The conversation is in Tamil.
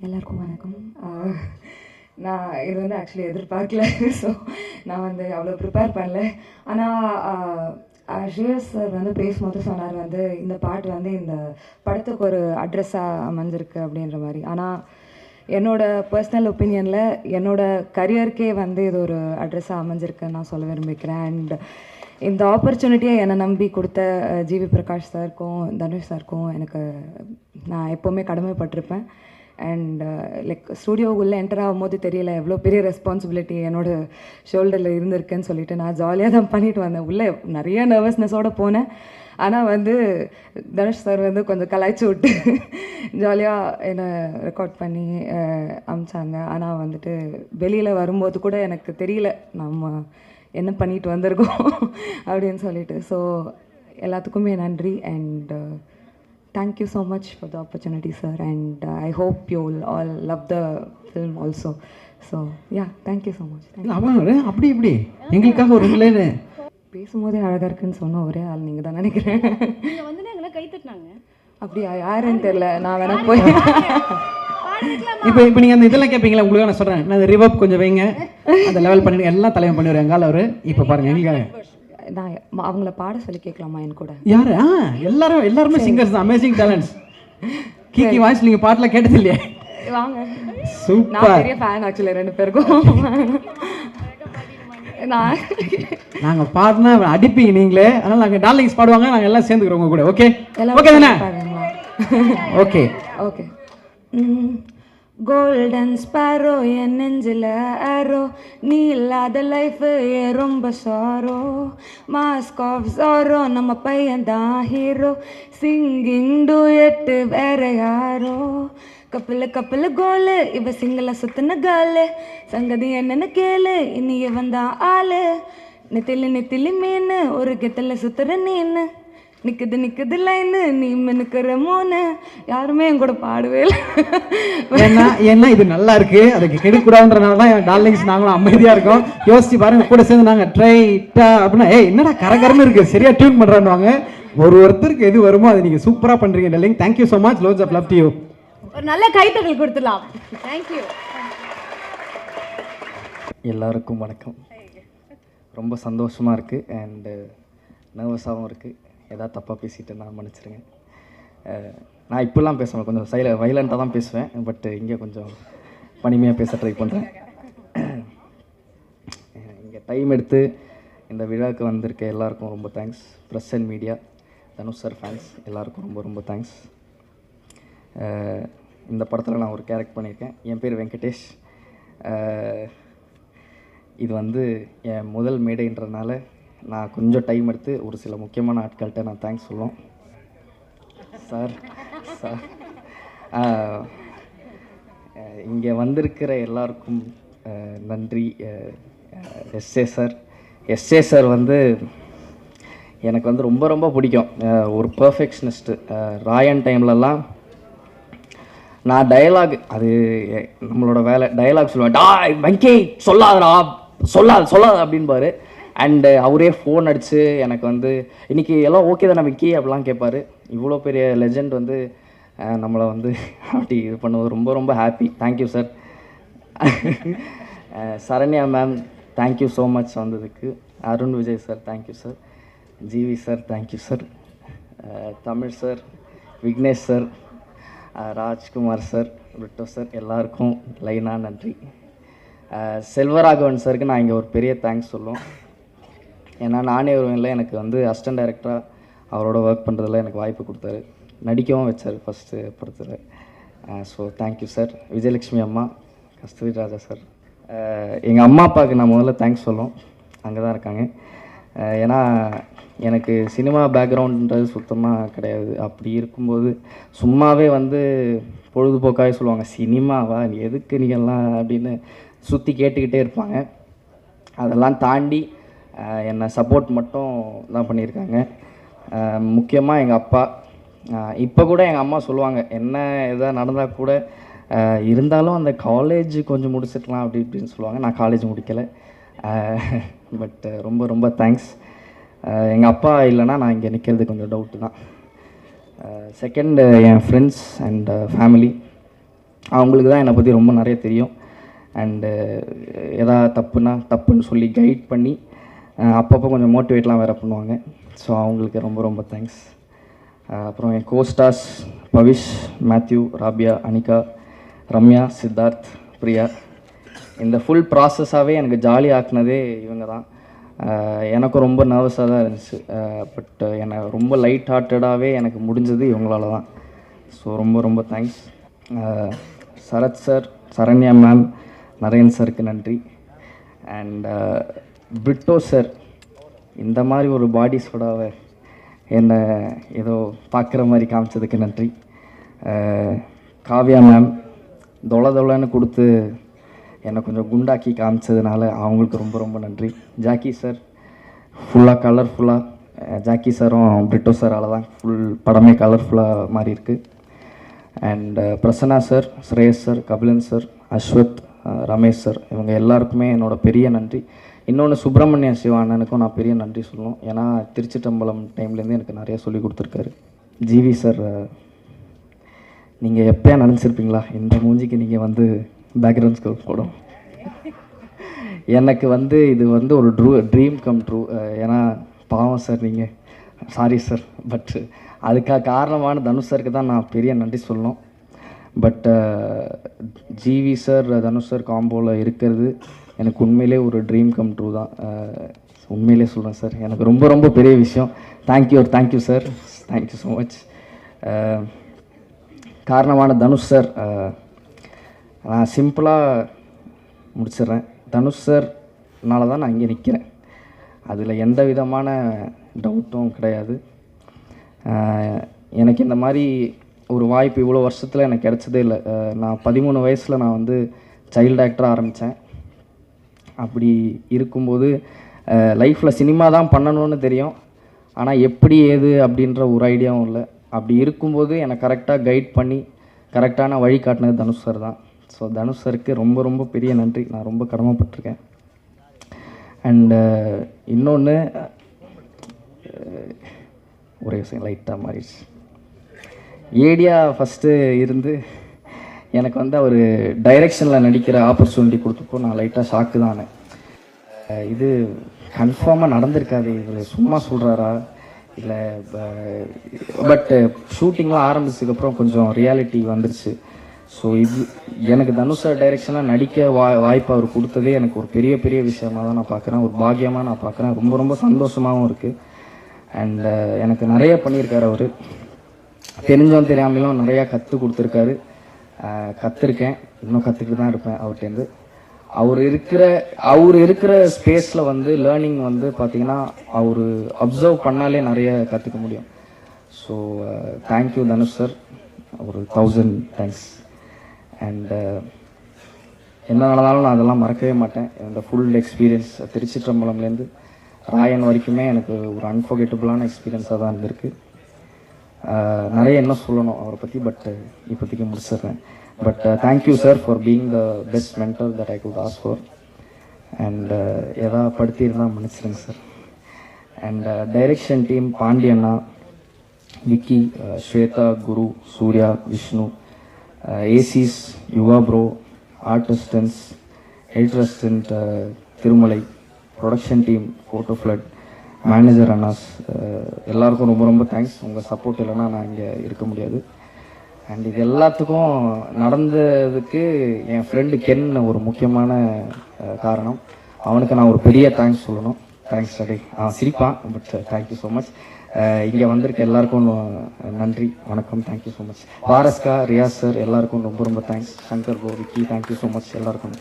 எல்லாருக்கும் வணக்கம். நான் இது வந்து ஆக்சுவலி எதிர்பார்க்கல. ஸோ நான் வந்து அவ்வளோ ப்ரிப்பேர் பண்ணல. ஆனால் ஷ்ரேயஸ் சார் வந்து பேசும்போது சொன்னார் வந்து இந்த பாட்டு வந்து இந்த படத்துக்கு ஒரு அட்ரஸாக அமைஞ்சிருக்கு அப்படின்ற மாதிரி. ஆனால் என்னோடய பர்சனல் ஒப்பீனியனில் என்னோடய கரியருக்கே வந்து இது ஒரு அட்ரஸாக அமைஞ்சிருக்குன்னு நான் சொல்ல விரும்பிக்கிறேன். அண்ட் இந்த ஆப்பர்ச்சுனிட்டியை என்னை நம்பி கொடுத்த ஜிவி பிரகாஷ் சாருக்கும் தனுஷ் சாருக்கும் எனக்கு நான் எப்போவுமே கடமைப்பட்டிருப்பேன். அண்ட் லைக் ஸ்டூடியோவுக்குள்ளே என்டர் ஆகும்போது தெரியல எவ்வளோ பெரிய ரெஸ்பான்சிபிலிட்டி என்னோடய ஷோல்டரில் இருந்திருக்குன்னு சொல்லிட்டு நான் ஜாலியாக தான் பண்ணிட்டு வந்தேன். உள்ளே நிறைய நர்வஸ்னஸோடு போனேன். ஆனால் வந்து தனுஷ் சார் வந்து கொஞ்சம் கலாய்ச்சி விட்டு ஜாலியாக என்னை ரெக்கார்ட் பண்ணி அமிச்சாங்க. ஆனால் வந்துட்டு வெளியில் வரும்போது கூட எனக்கு தெரியல நம்ம என்ன பண்ணிட்டு வந்திருக்கோம் அப்படின்னு சொல்லிட்டு. ஸோ எல்லாத்துக்குமே நன்றி. And thank you so much for the opportunity, sir, and I hope you will all love the film also. So yeah, thank you so much. அப்படி இப்படி எங்களுக்காக ஒரு லைன் பேசும்போதே அழகாக இருக்குன்னு சொன்ன ஒரே ஆள் நீங்கள் தான் நினைக்கிறேன். நீங்கள் வந்து எங்களை கை தட்டினாங்க. அப்படியா? யாருன்னு தெரியல. நான் வேணா போய் இப்போ நீங்கள் அந்த இதெல்லாம் கேட்பீங்களா? உங்களுக்கு நான் சொல்கிறேன், நான் ரிவர்ப் கொஞ்சம் வைங்க, அந்த லெவல் பண்ணிடுங்க, எல்லாம் தலைவன் பண்ணிடுறேன் எங்கால அவர். இப்போ பாருங்கள் எங்களுக்காக நான் அவங்கள பாட சொல்லி கேட்கலாமா என் கூட? யாரு? எல்லாருமே சிங்கர்ஸ் தான், அமேசிங் டேலண்ட்ஸ். கீக்கி வாய்ஸ் நீங்கள் பாட்டில் கேட்டது இல்லையா? வாங்க, சூப்பர். நான் பெரிய ஃபேன் ஆக்சுவலி ரெண்டு பேருக்கும். நாங்கள் பாடினா அடிப்பீங்க நீங்களே, அதனால் நாங்கள் டார்லிங்ஸ் பாடுவாங்க, நாங்கள் எல்லாம் சேர்ந்துக்கிறோம் உங்க கூட. ஓகே ஓகே தானே? Okay okay. கோல்டன் ஸ்பாரோ என் நெஞ்சில் ஆரோ, நீ இல்லாத லைஃப் ரொம்ப சாரோ, மாஸ்க் ஆஃப் சாரோ நம்ம பையன் தான் ஹீரோ, சிங்கிங் டூயட்டு வேற யாரோ, கப்பில் கோலு இவ சிங்கிள சுத்தின காலு, சங்கதி என்னன்னு கேளு இனி இவன் தான் ஆளு, நெத்திலி மீன் ஒரு கெத்தல சுத்துற நீன்னு, நிக்குது லைனு நீ மினுக்கிற மூணு, யாருமே என் கூட பாடவே இல்லை. ஏன்னா இது நல்லா இருக்கு, அதுக்கு கெடுக்கூடாதுன்றனால தான் டார்லிங்ஸ் நாங்களும் அமைதியா இருக்கோம். யோசிச்சு பாருங்க, கூட சேர்ந்து நாங்க ட்ரைட்டா அப்படின்னா என்னடா கரகரன்னு இருக்கு, சரியா டியூன் பண்றாங்க. ஒருத்தருக்கு எது வருமோ அதை நீங்க சூப்பரா பண்றீங்க darling. Thank you so much. Lots of love to you. ஒரு நல்ல கைத்தட்டல் கொடுத்துடலாம். தேங்க்யூ. எல்லாருக்கும் வணக்கம். ரொம்ப சந்தோஷமாக இருக்குது அண்டு நர்வஸாகவும் இருக்குது. ஏதாவது தப்பாக பேசிட்டு நான் மன்னிச்சிருங்க. நான் இப்படிலாம் பேசுவேன், கொஞ்சம் வைலண்ட்டாக தான் பேசுவேன். பட் இங்கே கொஞ்சம் பனிமையாக பேச ட்ரை பண்ணுறேன். இங்கே டைம் எடுத்து இந்த விழாவுக்கு வந்திருக்க எல்லாருக்கும் ரொம்ப thanks. Press and media, Dhanush sir fans எல்லாருக்கும் ரொம்ப ரொம்ப தேங்க்ஸ். இந்த படத்தில் நான் ஒரு கேரக்டர் பண்ணியிருக்கேன். என் பேர் வெங்கடேஷ். இது வந்து என் முதல் மேடைன்றதுனால நான் கொஞ்சம் டைம் எடுத்து ஒரு சில முக்கியமான ஆட்கள்கிட்ட நான் தேங்க்ஸ் சொல்லுவோம். சார் இங்கே வந்திருக்கிற எல்லாருக்கும் நன்றி. எஸ்ஏ சார் வந்து எனக்கு வந்து ரொம்ப ரொம்ப பிடிக்கும். ஒரு பர்ஃபெக்ஷனிஸ்ட்டு. ராயன் டைம்லலாம் நான் டயலாக், அது நம்மளோட வேலை, டயலாக் சொல்லுவேன். வங்கி சொல்லாத அப்படின்பாரு. அண்டு அவரே ஃபோன் அடித்து எனக்கு வந்து இன்றைக்கி எல்லாம் ஓகே தானே விக்கி அப்படிலாம் கேட்பார். இவ்வளோ பெரிய லெஜண்ட் வந்து நம்மளை வந்து அப்படி இது பண்ணுவது ரொம்ப ரொம்ப happy. Thank you sir. Saranya ma'am thank you so much வந்ததுக்கு. Arun Vijay sir thank you sir. GV sir thank you sir. Tamil sir, Vignesh sir, Rajkumar sir, Ritto sir எல்லாருக்கும் லைனாக நன்றி. செல்வராகவன் சாருக்கு நான் இங்கே ஒரு பெரிய தேங்க்ஸ் சொல்லுவோம். ஏன்னா நானே வருவேன்ல, எனக்கு வந்து அசிஸ்டன்ட் டைரக்டராக அவரோட ஒர்க் பண்ணுறதுல எனக்கு வாய்ப்பு கொடுத்தாரு, நடிக்கவும் வச்சார் ஃபஸ்ட்டு படத்தில். So thank you sir. விஜயலட்சுமி அம்மா, கஸ்தூரி ராஜா சார், எங்கள் அம்மா அப்பாவுக்கு நான் முதல்ல தேங்க்ஸ் சொல்லுவோம். அங்கே தான் இருக்காங்க. ஏன்னா எனக்கு சினிமா பேக்ரவுண்டுன்றது சுத்தமாக கிடையாது. அப்படி இருக்கும்போது சும்மாவே வந்து பொழுதுபோக்காகவே சொல்லுவாங்க, சினிமாவா எதுக்கு நீங்கள்லாம் அப்படின்னு சுற்றி கேட்டுக்கிட்டே இருப்பாங்க. அதெல்லாம் தாண்டி என்னை சப்போர்ட் மட்டும் தான் பண்ணியிருக்காங்க. முக்கியமாக எங்கள் அப்பா. இப்போ கூட எங்கள் அம்மா சொல்லுவாங்க, என்ன எதாவது நடந்தால் கூட இருந்தாலும் அந்த காலேஜ் கொஞ்சம் முடிச்சிடலாம் அப்படி இப்படின்னு சொல்லுவாங்க. நான் காலேஜ் முடிக்கலை. பட் ரொம்ப ரொம்ப தேங்க்ஸ். எங்கள் அப்பா இல்லைன்னா நான் இங்கே நிற்கிறது கொஞ்சம் டவுட்டு தான். Second, N friends and family. அவங்களுக்கு தான் என்னை பற்றி ரொம்ப நிறைய தெரியும். அண்டு எதாவது தப்புன்னு சொல்லி கைட் பண்ணி அப்பப்போ கொஞ்சம் மோட்டிவேட்லாம் வேறு பண்ணுவாங்க. ஸோ அவங்களுக்கு ரொம்ப ரொம்ப தேங்க்ஸ். அப்புறம் என் கோஸ்டார்ஸ் பவிஷ், மேத்யூ, ராபியா, அனிகா, ரம்யா, சித்தார்த், பிரியா, இந்த ஃபுல் ப்ராசஸாகவே எனக்கு ஜாலி ஆக்குனதே இவங்க தான். எனக்கும் ரொம்ப நர்வஸாக தான் இருந்துச்சு. பட் என்னை ரொம்ப லைட் ஹார்ட்டடாகவே எனக்கு முடிஞ்சது இவங்களால தான். ஸோ ரொம்ப ரொம்ப thanks. Sarath sir, Saranya ma'am, Naren சாருக்கு நன்றி. அண்ட் பிரிட்டோ சார், இந்த மாதிரி ஒரு பாடி சோடாவை என்னை ஏதோ பார்க்குற மாதிரி காமிச்சதுக்கு நன்றி. காவ்யா மேம் தொலைன்னு கொடுத்து என்னை கொஞ்சம் குண்டாக்கி காமிச்சதுனால அவங்களுக்கு ரொம்ப ரொம்ப நன்றி. ஜாக்கி சார் ஃபுல்லாக கலர்ஃபுல்லாக, ஜாக்கி சாரும் பிரிட்டோ சாரால் தான் ஃபுல் படமே கலர்ஃபுல்லாக மாறி இருக்குது. And Prasanna sir, Shreyas sir, Kabilan sir, Ashwath, Ramesh sir, இவங்க எல்லாருக்குமே என்னோட பெரிய நன்றி. இன்னொன்று சுப்பிரமணிய சிவா அண்ணனுக்கும் நான் பெரிய நன்றி சொல்லணும். ஏன்னா திருச்சிட்டம்பலம் டைம்லேருந்து எனக்கு நிறைய சொல்லி கொடுத்துருக்காரு. ஜிவி சார், நீங்கள் எப்போயா நினச்சிருப்பீங்களா இந்த மூஞ்சிக்கு நீங்கள் வந்து பேக்ரவுண்ட் ஸ்கோர் போடும்? எனக்கு வந்து இது வந்து ஒரு ட்ரீம் கம் ட்ரூ. ஏன்னா பாவம் சார் நீங்கள், சாரி சார், பட் அதுக்காக காரணமான தனுஷ் சாருக்கு தான் நான் பெரிய நன்றி சொல்லணும். But GV sir, Dhanush sir காம்போவில் இருக்கிறது எனக்கு உண்மையிலே ஒரு ட்ரீம் கம் ட்ரூ தான். உண்மையிலே சொல்கிறேன் சார், எனக்கு ரொம்ப ரொம்ப பெரிய விஷயம். Thank you sir, thank you so much. காரணமான தனுஷ் சார், நான் சிம்பிளாக முடிச்சிடுறேன். தனுஷ் சார்னால தான் நான் இங்கே நிற்கிறேன், அதில் எந்த விதமான டவுட்டும் கிடையாது. எனக்கு இந்த மாதிரி ஒரு வாய்ப்பு இவ்வளோ வருஷத்தில் எனக்கு கிடச்சதே இல்லை. நான் 13 வயசில் நான் வந்து சைல்டு ஆக்டராக ஆரம்பித்தேன். அப்படி இருக்கும்போது லைஃப்பில் சினிமா தான் பண்ணணும்னு தெரியும், ஆனால் எப்படி ஏது அப்படின்ற ஒரு ஐடியாவும் இல்லை. அப்படி இருக்கும்போது என்னை கரெக்டாக கைட் பண்ணி கரெக்டான வழி காட்டினது தனுஷ் சார் தான். ஸோ தனுஷ் சாருக்கு ரொம்ப ரொம்ப பெரிய நன்றி, நான் ரொம்ப கடமைப்பட்டிருக்கேன். அண்டு இன்னொன்று, ஒரே விஷயம் லைட்டாக மாறிடுச்சு. ஏடியா ஃபஸ்ட்டு இருந்து எனக்கு வந்து அவர் டைரெக்ஷனில் நடிக்கிற ஆப்பர்ச்சுனிட்டி கொடுத்தப்போ நான் லைட்டாக ஷாக்கு தான். இது கன்ஃபார்மாக நடந்திருக்காது, இவர் சும்மா சொல்கிறாரா இல்லை, பட்டு ஷூட்டிங்லாம் ஆரம்பிச்சதுக்கப்புறம் கொஞ்சம் ரியாலிட்டி வந்துருச்சு. ஸோ இது எனக்கு தனுஷா டைரெக்ஷனாக நடிக்க வாய்ப்பு அவர் கொடுத்ததே எனக்கு ஒரு பெரிய பெரிய விஷயமாக தான் நான் பார்க்குறேன், ஒரு பாக்கியமாக நான் பார்க்குறேன். ரொம்ப ரொம்ப சந்தோஷமாகவும் இருக்குது. அண்ட் எனக்கு நிறைய பண்ணியிருக்காரு அவர், தெரிஞ்சவன் தெரியாமலும் நிறையா கற்றுக் கொடுத்துருக்காரு. கற்றுருக்கேன், இன்னும் கற்றுக்கிட்டு தான் இருப்பேன் அவர்கிட்டேருந்து. அவர் இருக்கிற ஸ்பேஸில் வந்து லேர்னிங் வந்து பார்த்திங்கன்னா அவர் அப்சர்வ் பண்ணாலே நிறைய கற்றுக்க முடியும். ஸோ தேங்க்யூ தனுஷ் சார், ஒரு 1000 தேங்க்ஸ். அண்ட் என்ன நடந்தாலும் நான் அதெல்லாம் மறக்கவே மாட்டேன். இந்த ஃபுல் எக்ஸ்பீரியன்ஸ் திருச்சிற்றம்பலம்லேருந்து ராயன் வரைக்குமே எனக்கு ஒரு அன்ஃபர்கெட்டபுளான எக்ஸ்பீரியன்ஸாக தான் இருந்திருக்கு. நிறைய என்ன சொல்லணும் அவரை பற்றி, பட் இப்போதைக்கு முடிச்சிடுறேன். But thank you sir for being the best mentor that I could ask for. And எதாவது படுத்தியிருந்தால் மன்னிச்சிடுங்க சார். அண்ட் டைரெக்ஷன் டீம் பாண்டியண்ணா, விக்கி, ஸ்வேதா, குரு, சூர்யா, விஷ்ணு, ஏசிஸ், யுவா ப்ரோ, ஆர்டிஸ்டன்ஸ், editor assistant Thirumalai, production team, photo flood, manager அண்ணாஸ், எல்லாருக்கும் ரொம்ப ரொம்ப தேங்க்ஸ். உங்கள் சப்போர்ட் இல்லைன்னா நான் இங்கே இருக்க முடியாது. அண்ட் இது எல்லாத்துக்கும் நடந்ததுக்கு என் ஃப்ரெண்டு கென் ஒரு முக்கியமான காரணம். அவனுக்கு நான் ஒரு பெரிய தேங்க்ஸ் சொல்லணும். தேங்க்ஸ் அடே, சிரிப்பான், பட் தேங்க்யூ ஸோ மச். இங்கே வந்திருக்க எல்லாருக்கும் நன்றி, வணக்கம், தேங்க்யூ ஸோ மச். பாரஸ்கா, ரியாஸ் சார் எல்லாருக்கும் ரொம்ப ரொம்ப thanks. Shankar bro, Vicky, thank you so much எல்லாருக்கும்.